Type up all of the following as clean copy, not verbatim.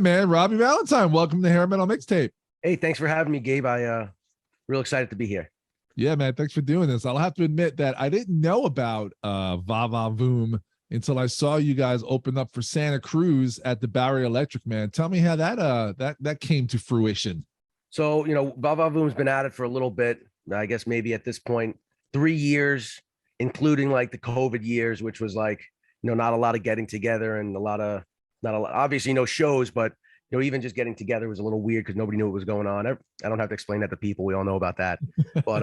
man. Robbie Valentine, welcome to Hair Metal Mixtape. Hey, thanks for having me, Gabe. Real excited to be here. Yeah, man. Thanks for doing this. I'll have to admit that I didn't know about Va Va Voom until I saw you guys open up for Santa Cruz at the Bowery Electric, man. Tell me how that came to fruition. So, Va Va Voom's been at it for a little bit. I guess maybe at this point, 3 years, including like the COVID years, which was like, not a lot of getting together and not a lot, obviously no shows, but even just getting together was a little weird because nobody knew what was going on. I don't have to explain that to people. We all know about that. But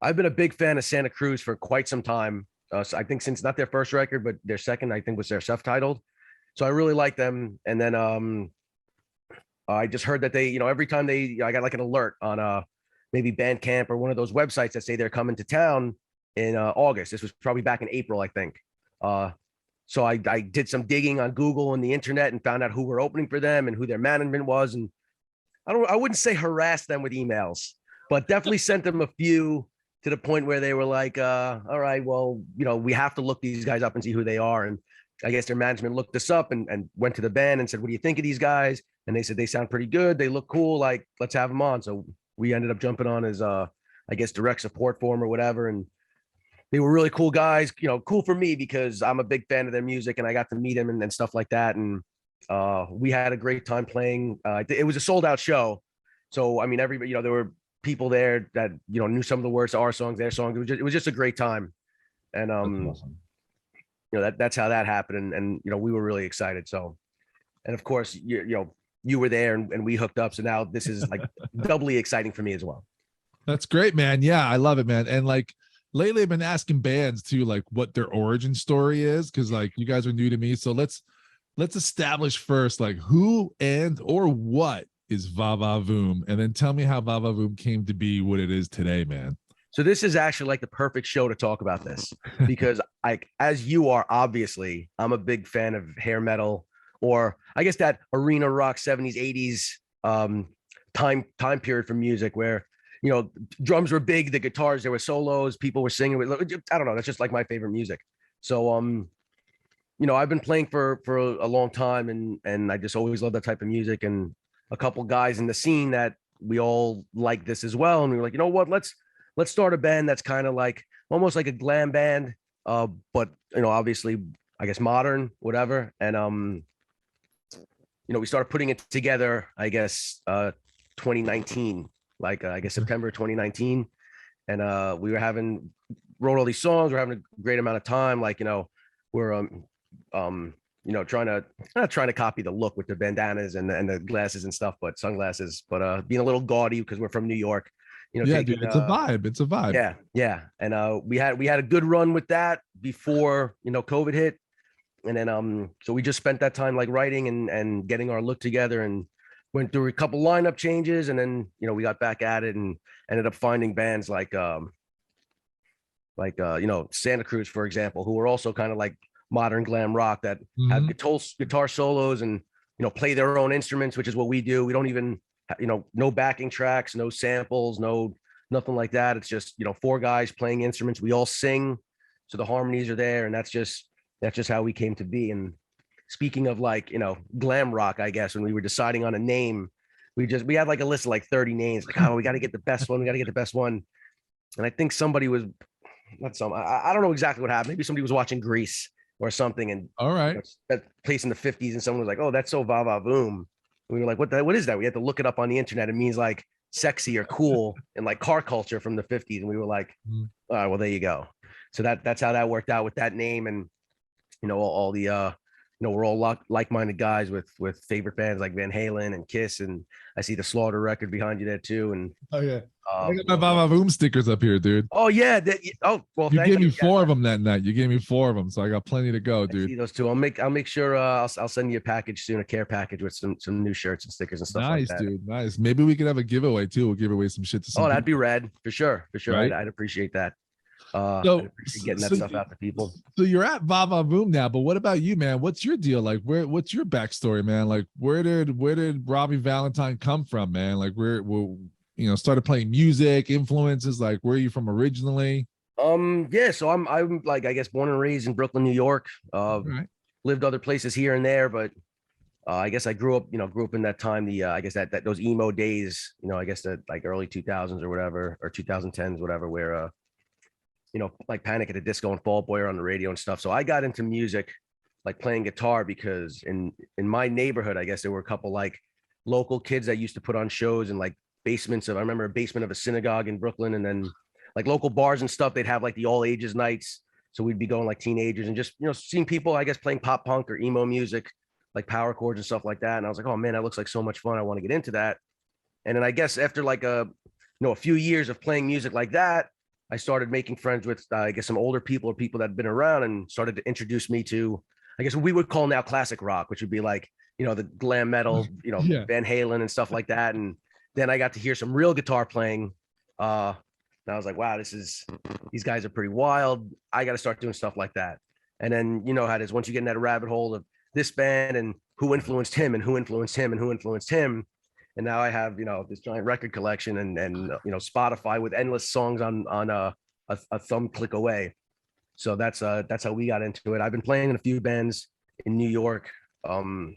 I've been a big fan of Santa Cruz for quite some time. So I think since not their first record, but their second, I think was their self-titled. So I really like them. And then I just heard that they, every time I got like an alert on maybe Bandcamp or one of those websites that say they're coming to town in August. This was probably back in April, I think. So I did some digging on Google and the internet and found out who were opening for them and who their management was. And I wouldn't say harass them with emails, but definitely sent them a few to the point where they were like, all right, well, we have to look these guys up and see who they are. And I guess their management looked us up and went to the band and said, what do you think of these guys? And they said, they sound pretty good. They look cool. Like, let's have them on. So we ended up jumping on as, I guess, direct support for them or whatever. And they were really cool guys, cool for me because I'm a big fan of their music and I got to meet them and stuff like that. And we had a great time playing. It was a sold out show. So, I mean, everybody, there were people there that, knew some of the words to our songs, their songs. It was just a great time. And, awesome. That's how that happened. And, we were really excited. So, and of course, you were there and we hooked up. So now this is like doubly exciting for me as well. That's great, man. Yeah, I love it, man. And like, lately I've been asking bands too, like what their origin story is, because like you guys are new to me. So let's establish first, like who and or what is Va Va Voom, and then tell me how Va Va Voom came to be what it is today, man. So this is actually like the perfect show to talk about this because as you are, obviously, I'm a big fan of hair metal, or I guess that arena rock 70s, 80s time period for music where drums were big, the guitars, there were solos, people were singing. I don't know. That's just like my favorite music. So, I've been playing for a long time and I just always love that type of music. And a couple guys in the scene that we all like this as well. And we were like, you know what, let's start a band that's kind of like almost like a glam band. But obviously I guess modern, whatever. And, we started putting it together, I guess, 2019. Like I guess September 2019, and we wrote all these songs. We're having a great amount of time. Like we're not trying to copy the look with the bandanas and the glasses and stuff, but sunglasses. But being a little gaudy because we're from New York. Yeah, dude, it's a vibe. It's a vibe. Yeah. And we had a good run with that before COVID hit, and then so we just spent that time like writing and getting our look together and went through a couple lineup changes, and then we got back at it and ended up finding bands like Santa Cruz, for example, who are also kind of like modern glam rock that have guitar solos and play their own instruments, which is what we do. We don't even no backing tracks, no samples, nothing like that. It's just 4 guys playing instruments. We all sing, so the harmonies are there, and that's just how we came to be. And speaking of like, glam rock, I guess when we were deciding on a name, we had like a list of like 30 names. Like, oh, we got to get the best one. We got to get the best one. And I think somebody was I don't know exactly what happened. Maybe somebody was watching Grease or something. And all right, that place in the 50s. And someone was like, oh, that's so Va Va Voom. And we were like, what is that? We had to look it up on the internet. It means like sexy or cool and like car culture from the 50s. And we were like, all right, well, there you go. So that's how that worked out with that name. And, all the, we're all like-minded guys with favorite bands like Van Halen and Kiss, and I see the Slaughter record behind you there too. And oh yeah, I got my Va Va Voom stickers up here, dude. Oh yeah, well, you gave me 4 of them that night. You gave me 4 of them, so I got plenty to go, dude. I see those two. I'll make sure I'll send you a package soon, a care package with some new shirts and stickers and stuff. Nice, like that. Dude. Nice. Maybe we could have a giveaway too. We'll give away some shit to some. Oh, that'd be rad for sure. Right? I'd appreciate that. So I'd appreciate getting that stuff out to people. So you're at Va Va Voom now, but what about you, man? What's your deal? Like, what's your backstory, man? Like, where did Robbie Valentine come from, man? Like, where started playing music, influences. Like, where are you from originally? Yeah, so I'm like, I guess born and raised in Brooklyn, New York. Right. Lived other places here and there, but I guess I grew up in that time, I guess that those emo days, I guess that like early 2000s or whatever, or 2010s, whatever, where, like Panic at the Disco and Fall Out Boy are on the radio and stuff. So I got into music, like playing guitar, because in my neighborhood, I guess there were a couple like local kids that used to put on shows in like basements of, I remember a basement of a synagogue in Brooklyn, and then like local bars and stuff. They'd have like the all ages nights. So we'd be going like teenagers and just, seeing people, I guess, playing pop punk or emo music, like power chords and stuff like that. And I was like, oh man, that looks like so much fun. I want to get into that. And then I guess after like a few years of playing music like that, I started making friends with, I guess, some older people or people that had been around, and started to introduce me to, I guess, what we would call now classic rock, which would be like, the glam metal, Yeah. Van Halen and stuff like that. And then I got to hear some real guitar playing. And I was like, wow, these guys are pretty wild. I got to start doing stuff like that. And then, how it is, once you get in that rabbit hole of this band and who influenced him and who influenced him and who influenced him. And now I have, this giant record collection and Spotify with endless songs on a thumb click away. So that's how we got into it. I've been playing in a few bands in New York. I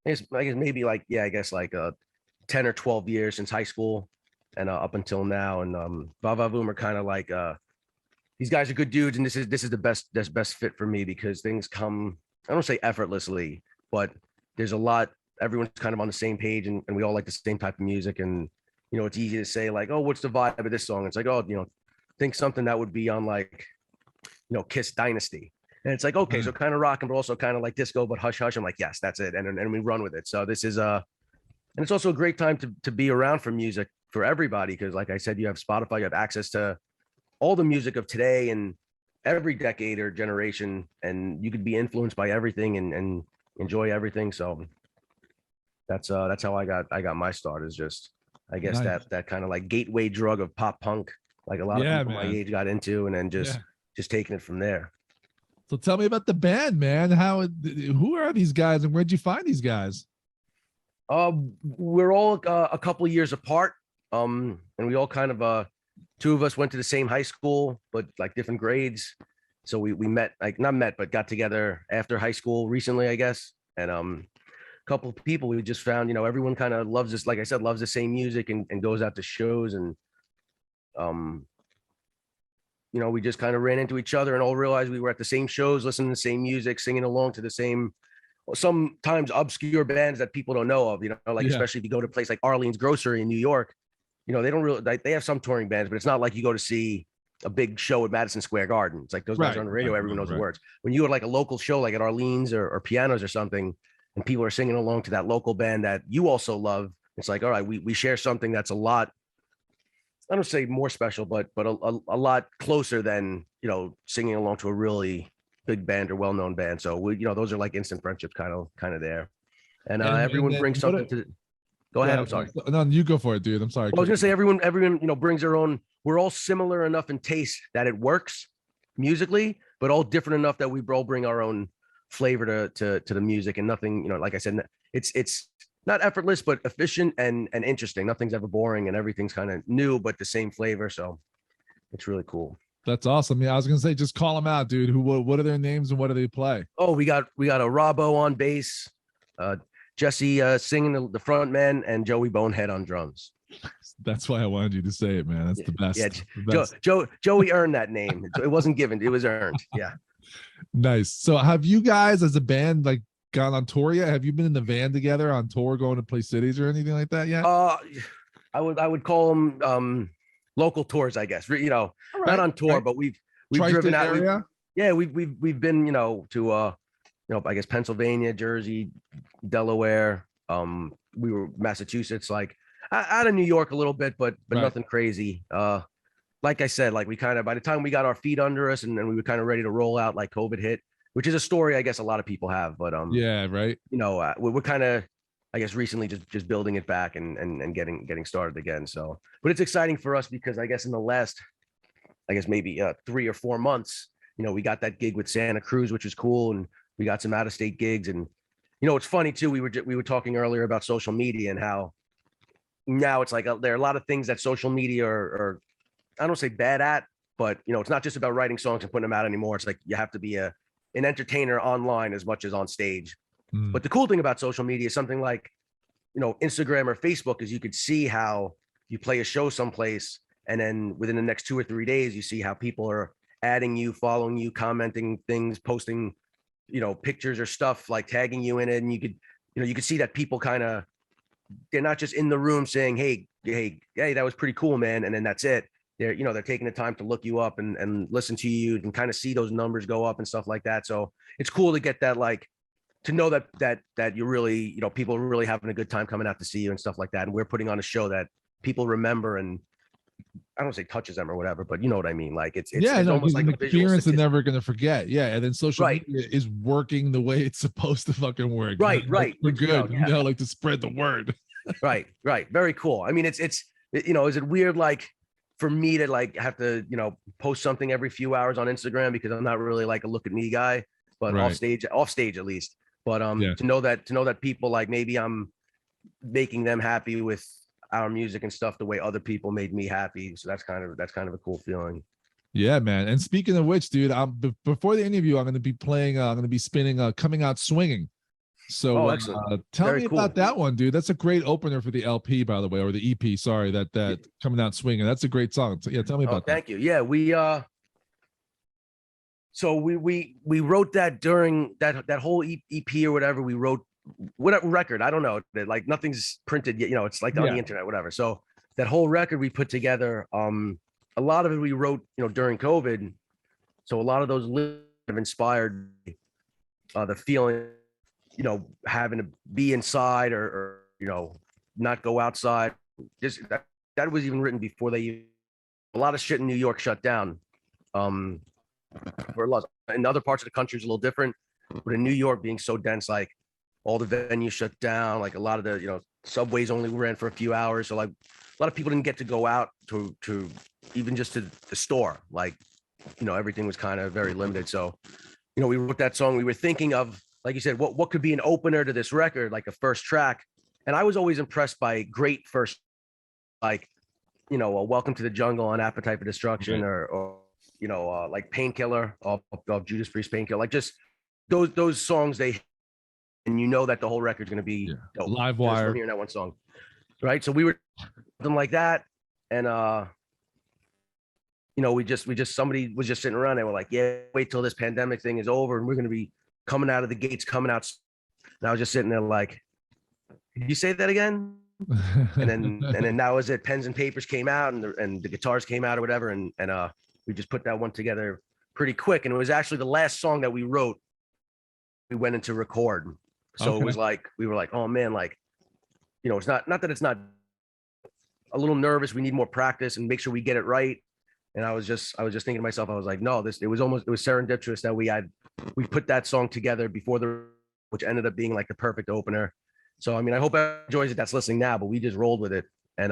guess maybe like, yeah, I guess like 10 or 12 years since high school and up until now. And Va Va Voom are kind of like, these guys are good dudes, and this is the best fit for me, because things come, I don't say effortlessly, but there's a lot, everyone's kind of on the same page, and we all like the same type of music. And it's easy to say like, oh, what's the vibe of this song? It's like, oh, think something that would be on like, Kiss Dynasty. And it's like, okay, so kind of rocking, but also kind of like disco, but hush hush. I'm like, yes, that's it. And we run with it. So this is and it's also a great time to be around for music for everybody, because like I said, you have Spotify, you have access to all the music of today and every decade or generation, and you could be influenced by everything and enjoy everything. So that's how I got my start, is just, I guess, Nice. that kind of like gateway drug of pop punk, like a lot of people my age got into, and then just taking it from there. So tell me about the band, man. Who are these guys, and where'd you find these guys? We're all a couple of years apart. And we all kind of two of us went to the same high school, but like different grades. So we met, like not met, but got together after high school recently, I guess. And a couple of people we just found, everyone kind of loves this, like I said, loves the same music and goes out to shows. And we just kind of ran into each other and all realized we were at the same shows, listening to the same music, singing along to the same, sometimes obscure bands that people don't know of, especially if you go to a place like Arlene's Grocery in New York, they don't really, they have some touring bands, but it's not like you go to see a big show at Madison Square Garden. It's like those guys are on the radio, everyone knows the words. When you go to like a local show, like at Arlene's or Pianos or something, and people are singing along to that local band that you also love, it's like, all right, we share something that's a lot, I don't say more special, but a lot closer than, singing along to a really big band or well-known band. So those are like instant friendships kind of there. And everyone brings something to go ahead. I'm sorry. No, you go for it, dude. I'm sorry. I was gonna say everyone, brings their own, we're all similar enough in taste that it works musically, but all different enough that we all bring our own flavor to the music, and nothing, like I said, it's not effortless, but efficient and interesting. Nothing's ever boring, and everything's kind of new, but the same flavor. So it's really cool. That's awesome. Yeah, I was gonna say, just call them out, dude. What are their names and what do they play? Oh, we got a Robbo on bass, Jesse singing the front man, and Joey Bonehead on drums. That's why I wanted you to say it, man. That's the best. Yeah, the best. Joey earned that name. It wasn't given; it was earned. Yeah. Nice. So, have you guys, as a band, like gone on tour yet? Have you been in the van together on tour, going to play cities or anything like that yet? I would call them local tours, I guess. Not on tour, but we've driven out. We've been to I guess Pennsylvania, Jersey, Delaware. We were Massachusetts, like out of New York a little bit, but nothing crazy. Like I said, like we kind of, by the time we got our feet under us and we were kind of ready to roll out, like COVID hit, which is a story I guess a lot of people have. But yeah, right. We're kind of, I guess, recently just building it back and getting started again. So, but it's exciting for us because I guess in the last, I guess maybe 3 or 4 months, we got that gig with Santa Cruz, which is cool, and we got some out of state gigs. And it's funny too. We were talking earlier about social media and how now it's like there are a lot of things that social media are I don't say bad at, but it's not just about writing songs and putting them out anymore. It's like you have to be an entertainer online as much as on stage. But the cool thing about social media is something like, Instagram or Facebook is you could see how you play a show someplace, and then within the next 2 or 3 days, you see how people are adding you, following you, commenting things, posting, pictures or stuff, like tagging you in it. And you could see that people they're not just in the room saying, hey, that was pretty cool, man. And then that's it. They're taking the time to look you up and listen to you and kind of see those numbers go up and stuff like that. So it's cool to get that, like, to know that you're really, people are really having a good time coming out to see you and stuff like that. And we're putting on a show that people remember, and I don't say touches them or whatever, but you know what I mean? Like it's almost like an a visual experience they're never going to forget. Yeah. And then social Right. media is working the way it's supposed to fucking work. Right. We're good, like to spread the word. Right. Very cool. I mean, is it weird, like, for me to like have to, post something every few hours on Instagram, because I'm not really like a look at me guy, but Right. off stage at least. But to know that people, like, maybe I'm making them happy with our music and stuff the way other people made me happy. So that's kind of a cool feeling. Yeah, man. And speaking of which, dude, before the interview, I'm going to be playing. I'm going to be spinning "Coming Out Swinging." So tell me about that one, dude. That's a great opener for the LP, by the way, or the EP. Sorry, that "Coming Out Swinging." That's a great song. So, yeah, tell me about that. Thank you. Yeah, we wrote that during that whole EP or whatever. We wrote whatever record, I don't know, like nothing's printed yet, it's like on the internet, whatever. So that whole record we put together, a lot of it we wrote, during COVID. So a lot of those have inspired the feeling, having to be inside or not go outside. Just that was even written before a lot of shit in New York shut down. In other parts of the country is a little different, but in New York being so dense, like all the venues shut down, like a lot of the subways only ran for a few hours, so like a lot of people didn't get to go out to even just to the store, like everything was kind of very limited. So we wrote that song. We were thinking of, like you said, what could be an opener to this record, like a first track. And I was always impressed by great first, like Welcome to the Jungle and Appetite for Destruction, or like Painkiller of Judas Priest, Painkiller, like just those songs, and that the whole record's going to be dope. Live Wire, hearing that one song, right? So we were something like that, and we just somebody was just sitting around. They were like, "Yeah, wait till this pandemic thing is over, and we're going to be coming out of the gates, coming out." And I was just sitting there like, "Did you say that again?" and then that was it. Pens and papers came out, and the guitars came out or whatever, and we just put that one together pretty quick. And it was actually the last song that we wrote. We went into record. So It was like, we were like, oh man, like, it's not that it's not a little nervous. We need more practice and make sure we get it right. And I was just thinking to myself, I was like, no, it was serendipitous that we put that song together before which ended up being like the perfect opener. So, I mean, I hope everyone enjoys it that's listening now, but we just rolled with it. And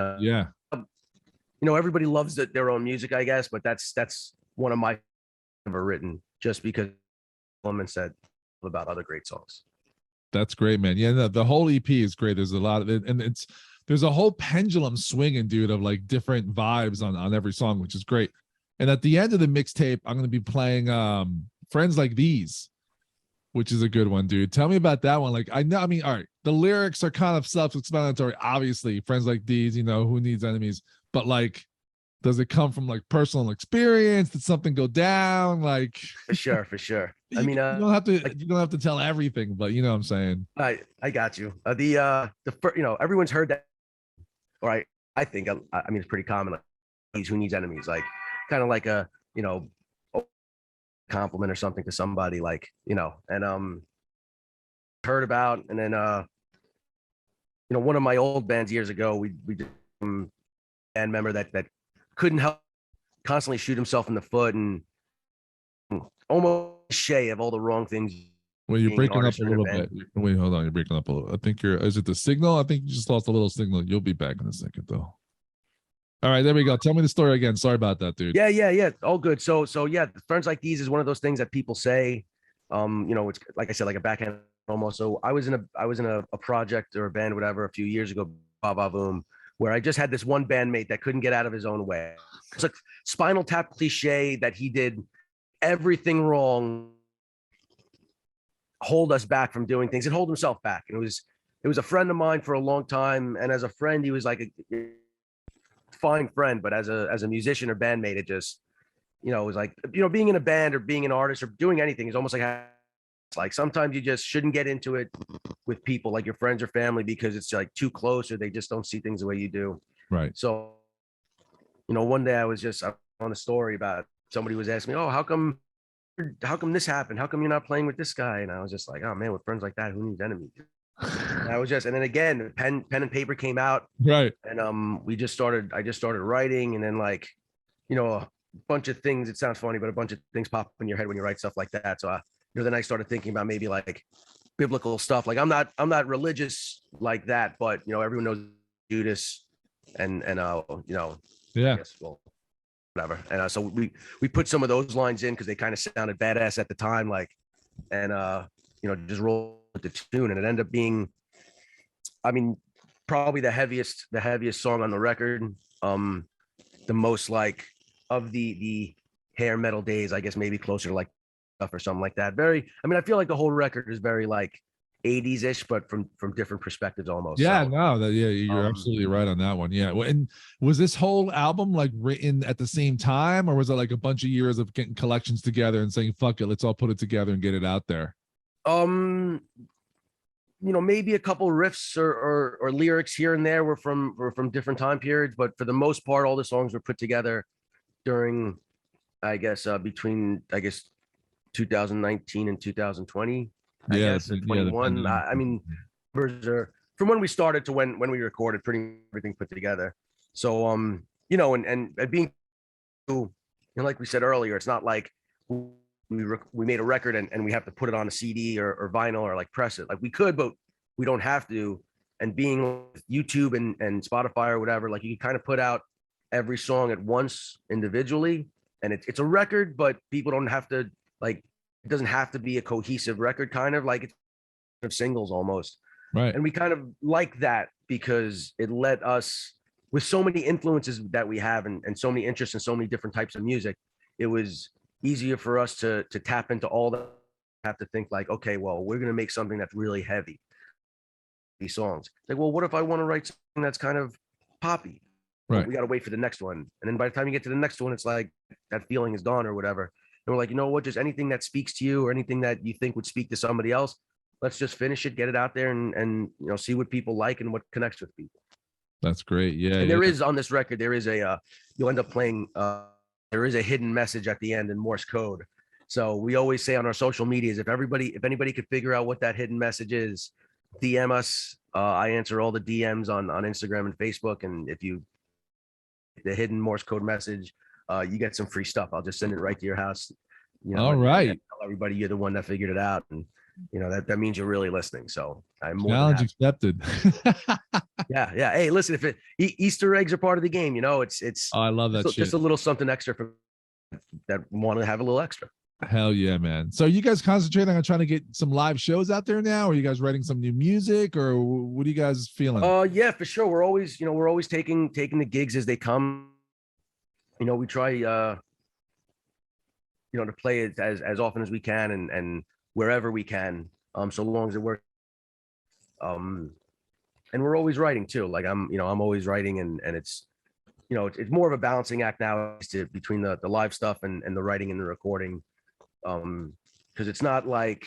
everybody loves their own music, I guess, but that's one of my ever written, just because woman said about other great songs. That's great, man. Yeah, the whole EP is great. There's a lot of it, and there's a whole pendulum swinging, dude, of like different vibes on every song, which is great. And at the end of the mixtape, I'm going to be playing Friends Like These, which is a good one, dude. Tell me about that one. Like, all right, the lyrics are kind of self-explanatory, obviously. Friends like these, who needs enemies? But like, does it come from like personal experience? Did something go down? Like, for sure. I mean, you don't have to tell everything, but you know what I'm saying. I got you. Everyone's heard that, or I think, I mean, it's pretty common. Like, who needs enemies? Like, kind of like a compliment or something to somebody, like, and heard about. And then one of my old bands years ago, we did band member that couldn't help constantly shoot himself in the foot, and almost cliche of all the wrong things. Well, you're breaking up a little bit. Wait, hold on. You're breaking up a little. I think is it the signal? I think you just lost a little signal. You'll be back in a second, though. All right, there we go. Tell me the story again. Sorry about that, dude. Yeah. All good. So yeah, Friends Like These is one of those things that people say, it's like I said, like a backhand almost. So I was in a project or a band, whatever, a few years ago, Va Va Voom, where I just had this one bandmate that couldn't get out of his own way. It's like Spinal Tap cliche that he did everything wrong hold us back from doing things and hold himself back. And it was a friend of mine for a long time. And as a friend, he was like a fine friend, but as a musician or bandmate, it just, you know, it was like, you know, being in a band or being an artist or doing anything is almost like sometimes you just shouldn't get into it with people like your friends or family because it's like too close or they just don't see things the way you do. Right. So, you know, one day I was just on a story about somebody was asking me, oh, how come this happened? How come you're not playing with this guy? And I was just like, oh man, with friends like that, who needs enemies? And I was just, and then again, pen and paper came out, Right. and I just started writing, and then like, you know, a bunch of things. It sounds funny, but a bunch of things pop in your head when you write stuff like that. So, you know, then I started thinking about maybe like biblical stuff. Like I'm not religious like that, but you know, everyone knows Judas, and you know, Yeah. I guess, well, whatever. And so we put some of those lines in because they kind of sounded badass at the time, like, and you know, just roll with the tune, and it ended up being, I mean, probably the heaviest song on the record. The most like of the hair metal days, I guess maybe closer to like stuff or something like that. Very, I mean, I feel like the whole record is very like 80s ish, but from different perspectives almost. Yeah, so, no, yeah, you're absolutely right on that one. Yeah. And was this whole album like written at the same time, or was it like a bunch of years of getting collections together and saying, fuck it, let's all put it together and get it out there? You know, maybe a couple riffs or lyrics here and there were from different time periods, but for the most part, all the songs were put together during, I guess, between 2019 and 2020. I guess, and 21. I mean, from when we started to when we recorded, pretty everything put together. So, you know, and being, and like we said earlier, it's not like we made a record and we have to put it on a CD or vinyl or like press it. Like we could, but we don't have to. And being with YouTube and Spotify or whatever, like you can kind of put out every song at once individually, and it's a record, but people don't have to, like, it doesn't have to be a cohesive record, kind of like it's singles almost. Right. And we kind of like that because it let us, with so many influences that we have and so many interests and so many different types of music, it was easier for us to tap into all that. Have to think like, okay, well, we're going to make something that's really heavy. These songs, like, well, what if I want to write something that's kind of poppy? Right. Well, we got to wait for the next one, and then by the time you get to the next one, it's like that feeling is gone or whatever. And we're like, you know what? Just anything that speaks to you or anything that you think would speak to somebody else, let's just finish it, get it out there, and you know, see what people like and what connects with people. That's great. Yeah. And there is on this record, there is a you'll end up playing. There is a hidden message at the end in Morse code. So we always say on our social medias, if anybody could figure out what that hidden message is, DM us. I answer all the DMs on Instagram and Facebook, and if you the hidden Morse code message, you get some free stuff. I'll just send it right to your house. You know, all right. Tell everybody you're the one that figured it out, and you know that means you're really listening. So I'm more challenge accepted. yeah. Hey, listen, if Easter eggs are part of the game, you know, it's oh, I love that. Just a little something extra for that want to have a little extra. Hell yeah, man. So you guys concentrating on trying to get some live shows out there now? Or are you guys writing some new music, or what are you guys feeling? Yeah, for sure. We're always taking the gigs as they come. You know, we try to play it as often as we can and wherever we can, so long as it works. And we're always writing too. Like I'm always writing, and it's, you know, it's more of a balancing act now between the live stuff and the writing and the recording. Because it's not like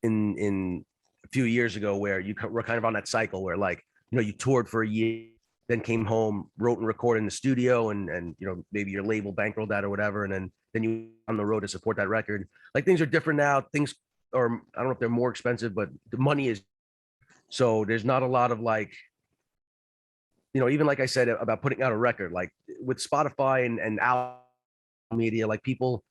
in a few years ago where we're kind of on that cycle where, like, you know, you toured for a year, then came home, wrote and recorded in the studio, and you know, maybe your label bankrolled that or whatever, and then you on the road to support that record. Like, things are different now. Things are, I don't know if they're more expensive, but the money is, so there's not a lot of, like, you know, even like I said about putting out a record, like with Spotify and out media, like people,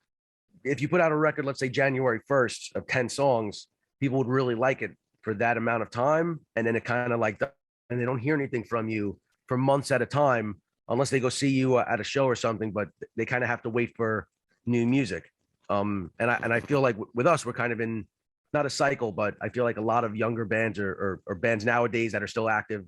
if you put out a record, let's say January 1st of 10 songs, people would really like it for that amount of time. And then it kind of like, and they don't hear anything from you for months at a time, unless they go see you at a show or something, but they kind of have to wait for new music. And I feel like with us, we're kind of in, not a cycle, but I feel like a lot of younger bands or bands nowadays that are still active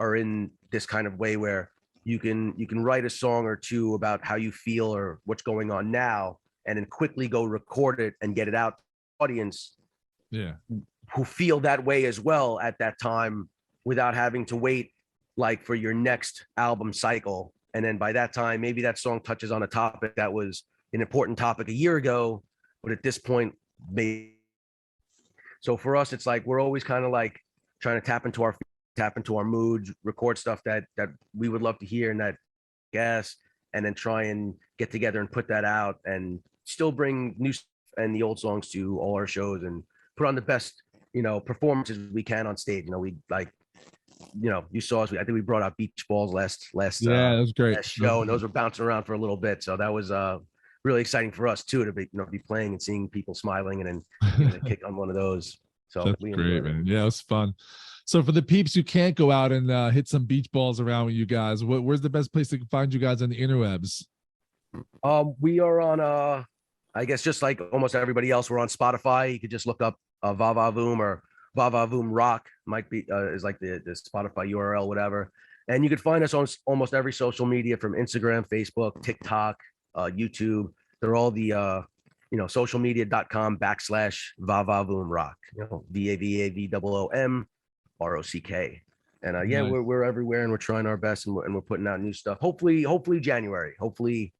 are in this kind of way where you can write a song or two about how you feel or what's going on now, and then quickly go record it and get it out to the audience Yeah. who feel that way as well at that time without having to wait like for your next album cycle. And then by that time, maybe that song touches on a topic that was an important topic a year ago, but at this point, maybe. So for us, it's like we're always kind of like trying to tap into our moods, record stuff that we would love to hear and that gas, and then try and get together and put that out and still bring new stuff and the old songs to all our shows and put on the best, performances we can on stage. We like, you saw us. I think we brought out beach balls last Yeah, that was great. last show, and those were bouncing around for a little bit. So that was really exciting for us too to be playing and seeing people smiling and then getting a kick on one of those. So that's great, man. Yeah, it was fun. So for the peeps who can't go out and hit some beach balls around with you guys, where's the best place to find you guys on the interwebs? We are on I guess just like almost everybody else, we're on Spotify. You could just look up Va Va Voom or Va Va Voom Rock might be is like the Spotify URL, whatever. And you could find us on almost every social media from Instagram, Facebook, TikTok, YouTube. They're all the socialmedia.com/Va Va Voom Rock. VAVAVOOM ROCK. And yeah, nice. we're everywhere and we're trying our best and we're putting out new stuff. Hopefully January. Hopefully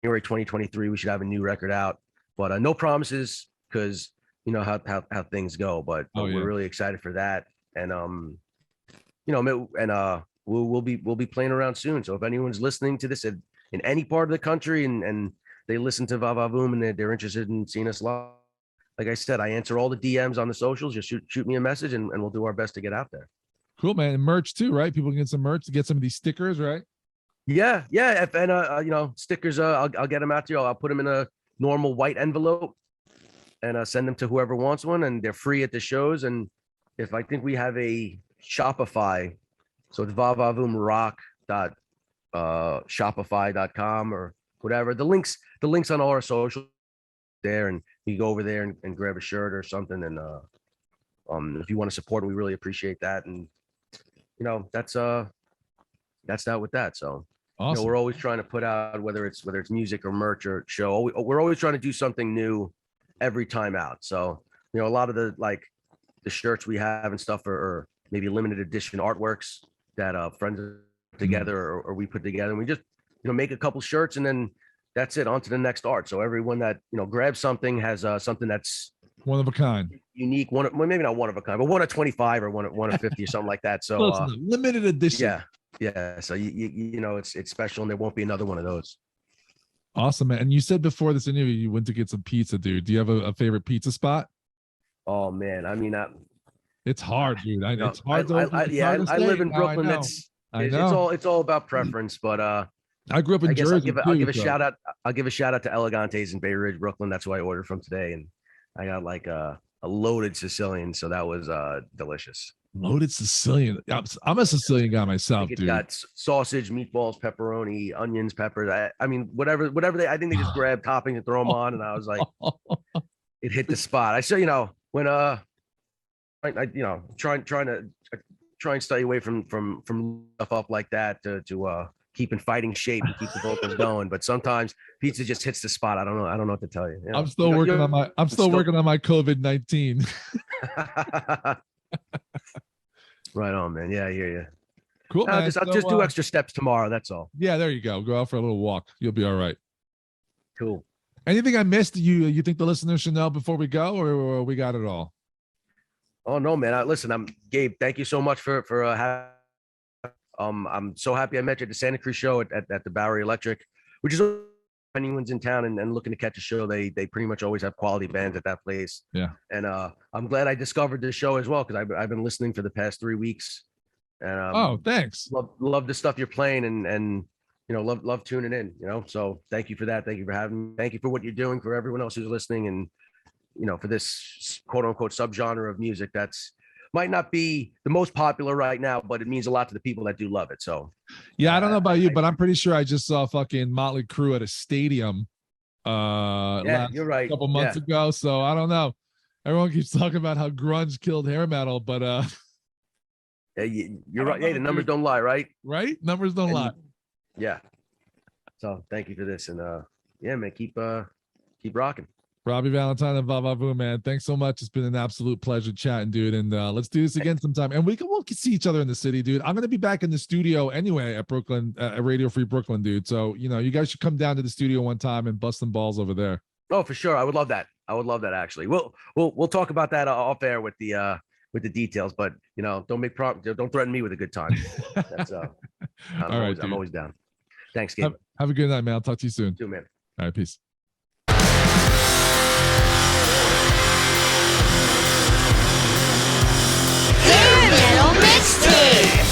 January 2023, we should have a new record out. But no promises because you know how things go. But we're really excited for that. And we'll be playing around soon. So if anyone's listening to this in any part of the country and they listen to Va Va Voom and they're interested in seeing us live, like I said, I answer all the DMs on the socials. Just shoot me a message and we'll do our best to get out there. Cool, man. And merch too, right? People can get some merch to get some of these stickers, right? Yeah. And stickers, I'll get them out to you. I'll put them in a normal white envelope and send them to whoever wants one, and they're free at the shows. And if I think we have a Shopify, so it's vavavoomrock.shopify.com or whatever. The links on all our social there, and you go over there and grab a shirt or something. And if you want to support, we really appreciate that. And that's that with that. So awesome. We're always trying to put out whether it's music or merch or show. We're always trying to do something new every time out. So a lot of the shirts we have and stuff are maybe limited edition artworks that friends together or we put together, and we just make a couple shirts and then that's it, on to the next art. So everyone that grabs something has something that's one of a kind, unique, maybe not one of a kind, but one of 25 or one of 50 or something like that. So limited edition. Yeah. So it's special, and there won't be another one of those. Awesome, man. And you said before this interview you went to get some pizza, dude. Do you have a favorite pizza spot? Oh man, I mean, it's hard, dude. It's hard. I live in Brooklyn. It's all about preference, but I grew up in Jersey. I'll give a shout out to Elegante's in Bay Ridge, Brooklyn. That's who I ordered from today, and I got like a loaded Sicilian, so that was delicious. Loaded Sicilian. I'm a Sicilian guy myself, dude. Got sausage, meatballs, pepperoni, onions, peppers. I mean, whatever I think they just grab toppings and throw them on, and I was like, it hit the spot. I said, when I trying to stay away from stuff up like that to keep in fighting shape and keep the vocals going. But sometimes pizza just hits the spot. I don't know what to tell you. I'm still working on my COVID-19. Right on, man. Yeah, I hear you. Cool, man. I'll just do extra steps tomorrow. That's all. Yeah, there you go. Go out for a little walk. You'll be all right. Cool. Anything I missed you think the listeners should know before we go, or we got it all? Oh no, man. Listen, I'm Gabe. Thank you so much for having. I'm so happy I met you at the Santa Cruz show at the Bowery Electric, which is anyone's in town and looking to catch a show. They pretty much always have quality bands at that place. Yeah. And I'm glad I discovered this show as well, because I've been listening for the past 3 weeks. And thanks. Love the stuff you're playing and love tuning in. So thank you for that. Thank you for having me. Thank you for what you're doing for everyone else who's listening, and for this quote unquote subgenre of music that's might not be the most popular right now, but it means a lot to the people that do love it. So yeah, I don't know about you, but I'm pretty sure I just saw fucking Motley Crue at a stadium you're right, a couple months ago. So I don't know. Everyone keeps talking about how grunge killed hair metal, but yeah, you're right. Hey, the numbers don't lie, right? Right? Numbers don't lie. Yeah. So thank you for this, and yeah, man, keep rocking. Robbie Valentine of Va Va Voom, man. Thanks so much. It's been an absolute pleasure chatting, dude. And let's do this again sometime. And we'll see each other in the city, dude. I'm gonna be back in the studio anyway at Brooklyn, at Radio Free Brooklyn, dude. So you guys should come down to the studio one time and bust some balls over there. Oh, for sure. I would love that. Actually. We'll talk about that off air with the details, but don't threaten me with a good time. That's I'm always down. Thanks, Gabe. Have a good night, man. I'll talk to you soon. You too, man. All right, peace. Mixtape.